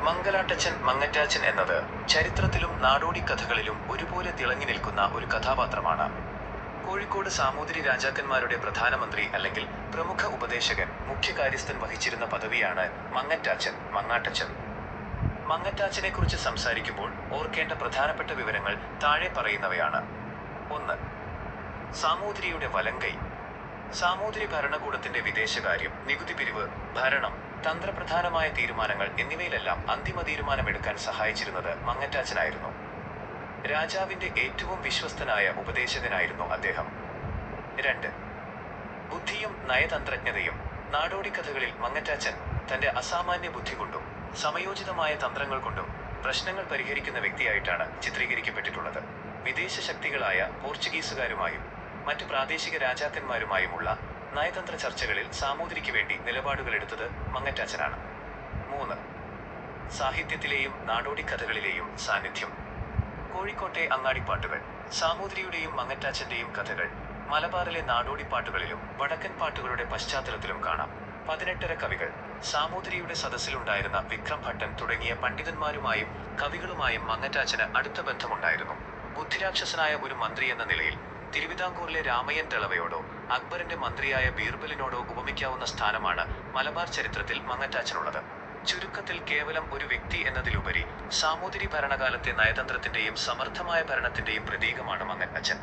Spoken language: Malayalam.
മംഗലാട്ടച്ചൻ മങ്ങറ്റാച്ചൻ എന്നത് ചരിത്രത്തിലും നാടോടി കഥകളിലും ഒരുപോലെ തിളങ്ങി നിൽക്കുന്ന ഒരു കഥാപാത്രമാണ്. കോഴിക്കോട് സാമൂതിരി രാജാക്കന്മാരുടെ പ്രധാനമന്ത്രി അല്ലെങ്കിൽ പ്രമുഖ ഉപദേശകൻ, മുഖ്യ കാര്യസ്ഥൻ വഹിച്ചിരുന്ന പദവിയാണ് മങ്ങറ്റാച്ചൻ, മങ്ങാട്ടച്ചൻ. മങ്ങറ്റാച്ചനെക്കുറിച്ച് സംസാരിക്കുമ്പോൾ ഓർക്കേണ്ട പ്രധാനപ്പെട്ട വിവരങ്ങൾ താഴെ പറയുന്നവയാണ്. 1. സാമൂതിരിയുടെ വലങ്കൈ. സാമൂതിരി ഭരണകൂടത്തിന്റെ വിദേശകാര്യം, നികുതി പിരിവ്, ഭരണം, തന്ത്രപ്രധാനമായ തീരുമാനങ്ങൾ എന്നിവയിലെല്ലാം അന്തിമ തീരുമാനമെടുക്കാൻ സഹായിച്ചിരുന്നത് മങ്ങറ്റാച്ചനായിരുന്നു. രാജാവിന്റെ ഏറ്റവും വിശ്വസ്തനായ ഉപദേശകനായിരുന്നു അദ്ദേഹം. 2. ബുദ്ധിയും നയതന്ത്രജ്ഞതയും. നാടോടി കഥകളിൽ മങ്ങറ്റാച്ചൻ തന്റെ അസാമാന്യ ബുദ്ധി കൊണ്ടും സമയോചിതമായ തന്ത്രങ്ങൾ കൊണ്ടും പ്രശ്നങ്ങൾ പരിഹരിക്കുന്ന വ്യക്തിയായിട്ടാണ് ചിത്രീകരിക്കപ്പെട്ടിട്ടുള്ളത്. വിദേശ ശക്തികളായ പോർച്ചുഗീസുകാരുമായും മറ്റു പ്രാദേശിക രാജാക്കന്മാരുമായുമുള്ള നയതന്ത്ര ചർച്ചകളിൽ സാമൂതിരിക്ക് വേണ്ടി നിലപാടുകൾ എടുത്തത് മങ്ങറ്റാച്ചനാണ്. 3. സാഹിത്യത്തിലെയും നാടോടി കഥകളിലെയും സാന്നിധ്യം. കോഴിക്കോട്ടെ അങ്ങാടിപ്പാട്ടുകൾ. സാമൂതിരിയുടെയും മങ്ങറ്റാച്ചന്റെയും കഥകൾ മലബാറിലെ നാടോടിപ്പാട്ടുകളിലും വടക്കൻ പാട്ടുകളുടെ പശ്ചാത്തലത്തിലും കാണാം. 18 കവികൾ. സാമൂതിരിയുടെ സദസ്സിലുണ്ടായിരുന്ന വിക്രം ഭട്ടൻ തുടങ്ങിയ പണ്ഡിതന്മാരുമായും കവികളുമായും മങ്ങറ്റാച്ചന് അടുത്ത ബന്ധമുണ്ടായിരുന്നു. ബുദ്ധിരാക്ഷസനായ ഒരു മന്ത്രി എന്ന നിലയിൽ തിരുവിതാംകൂറിലെ രാമയ്യൻ ദളവയോടോ അക്ബറിന്റെ മന്ത്രിയായ ബീർബലിനോടോ ഉപമിക്കാവുന്ന സ്ഥാനമാണ് മലബാർ ചരിത്രത്തിൽ മങ്ങറ്റാച്ചനുള്ളത്. ചുരുക്കത്തിൽ കേവലം ഒരു വ്യക്തി എന്നതിലുപരി സാമൂതിരി ഭരണകാലത്തെ നയതന്ത്രത്തിന്റെയും സമർത്ഥമായ ഭരണത്തിന്റെയും പ്രതീകമാണ് മങ്ങറ്റാച്ചൻ.